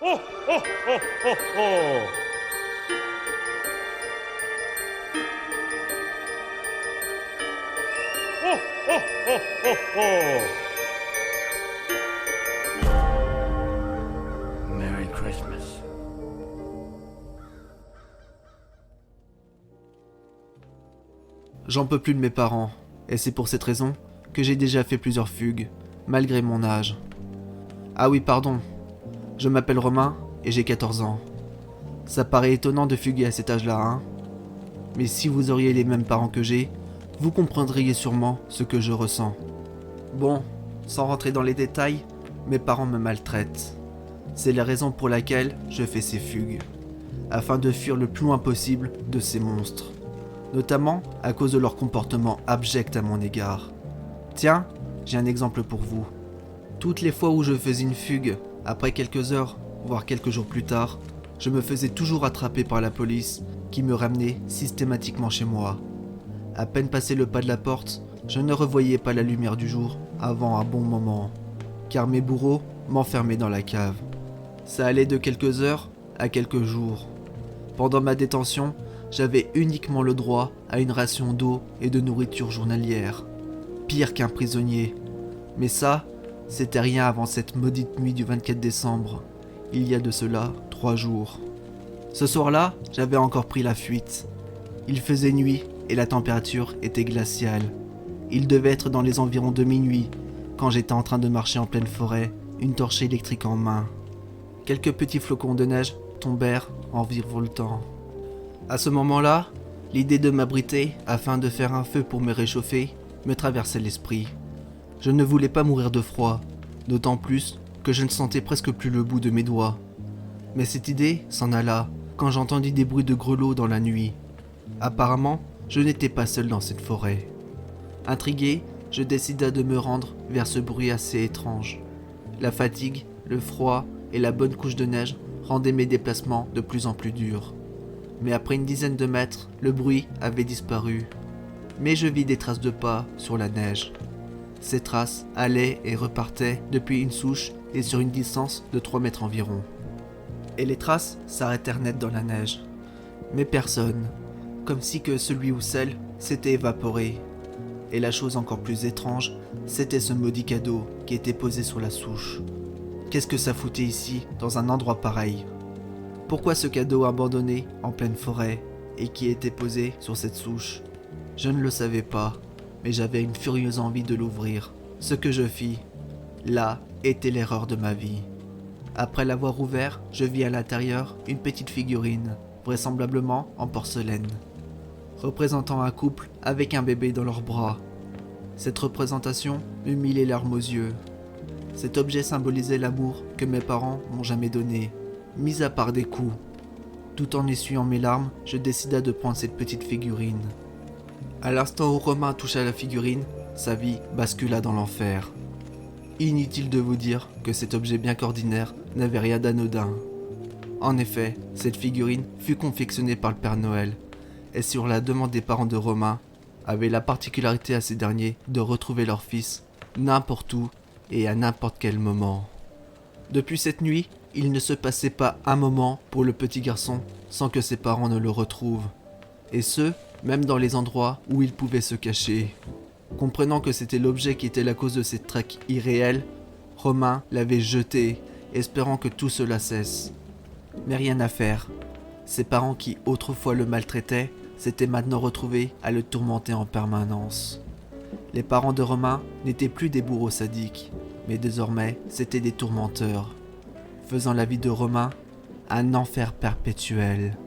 Oh, oh, oh, oh, oh. Oh, oh, oh, oh, oh. Merry Christmas. J'en peux plus de mes parents, et c'est pour cette raison que j'ai déjà fait plusieurs fugues, malgré mon âge. Ah oui, pardon, je m'appelle Romain et j'ai 14 ans. Ça paraît étonnant de fuguer à cet âge-là, hein? Mais si vous auriez les mêmes parents que j'ai, vous comprendriez sûrement ce que je ressens. Bon, sans rentrer dans les détails, mes parents me maltraitent. C'est la raison pour laquelle je fais ces fugues, afin de fuir le plus loin possible de ces monstres, notamment à cause de leur comportement abject à mon égard. Tiens, j'ai un exemple pour vous. Toutes les fois où je faisais une fugue, après quelques heures, voire quelques jours plus tard, je me faisais toujours attraper par la police qui me ramenait systématiquement chez moi. À peine passé le pas de la porte, je ne revoyais pas la lumière du jour avant un bon moment, car mes bourreaux m'enfermaient dans la cave. Ça allait de quelques heures à quelques jours. Pendant ma détention, j'avais uniquement le droit à une ration d'eau et de nourriture journalière. Pire qu'un prisonnier. Mais ça, c'était rien avant cette maudite nuit du 24 décembre. Il y a de cela 3 jours. Ce soir-là, j'avais encore pris la fuite. Il faisait nuit et la température était glaciale. Il devait être dans les environs de minuit quand j'étais en train de marcher en pleine forêt, une torche électrique en main. Quelques petits flocons de neige tombèrent en virevoltant. À ce moment-là, l'idée de m'abriter afin de faire un feu pour me réchauffer me traversait l'esprit. Je ne voulais pas mourir de froid, d'autant plus que je ne sentais presque plus le bout de mes doigts. Mais cette idée s'en alla quand j'entendis des bruits de grelots dans la nuit. Apparemment, je n'étais pas seul dans cette forêt. Intrigué, je décida de me rendre vers ce bruit assez étrange. La fatigue, le froid et la bonne couche de neige rendaient mes déplacements de plus en plus durs. Mais après une dizaine de mètres, le bruit avait disparu. Mais je vis des traces de pas sur la neige. Ces traces allaient et repartaient depuis une souche et sur une distance de 3 mètres environ. Et les traces s'arrêtèrent net dans la neige. Mais personne, comme si que celui ou celle s'était évaporé. Et la chose encore plus étrange, c'était ce maudit cadeau qui était posé sur la souche. Qu'est-ce que ça foutait ici, dans un endroit pareil? Pourquoi ce cadeau abandonné en pleine forêt et qui était posé sur cette souche? Je ne le savais pas, mais j'avais une furieuse envie de l'ouvrir. Ce que je fis, là, était l'erreur de ma vie. Après l'avoir ouvert, je vis à l'intérieur une petite figurine, vraisemblablement en porcelaine, représentant un couple avec un bébé dans leurs bras. Cette représentation me mit les larmes aux yeux. Cet objet symbolisait l'amour que mes parents m'ont jamais donné, mis à part des coups. Tout en essuyant mes larmes, je décida de prendre cette petite figurine. À l'instant où Romain toucha la figurine, sa vie bascula dans l'enfer. Inutile de vous dire que cet objet bien qu'ordinaire n'avait rien d'anodin. En effet, cette figurine fut confectionnée par le Père Noël, et sur la demande des parents de Romain, avait la particularité à ces derniers de retrouver leur fils n'importe où et à n'importe quel moment. Depuis cette nuit, il ne se passait pas un moment pour le petit garçon sans que ses parents ne le retrouvent, et ce, même dans les endroits où il pouvait se cacher. Comprenant que c'était l'objet qui était la cause de cette traque irréelle, Romain l'avait jeté, espérant que tout cela cesse. Mais rien à faire. Ses parents qui autrefois le maltraitaient s'étaient maintenant retrouvés à le tourmenter en permanence. Les parents de Romain n'étaient plus des bourreaux sadiques, mais désormais c'étaient des tourmenteurs, faisant la vie de Romain un enfer perpétuel.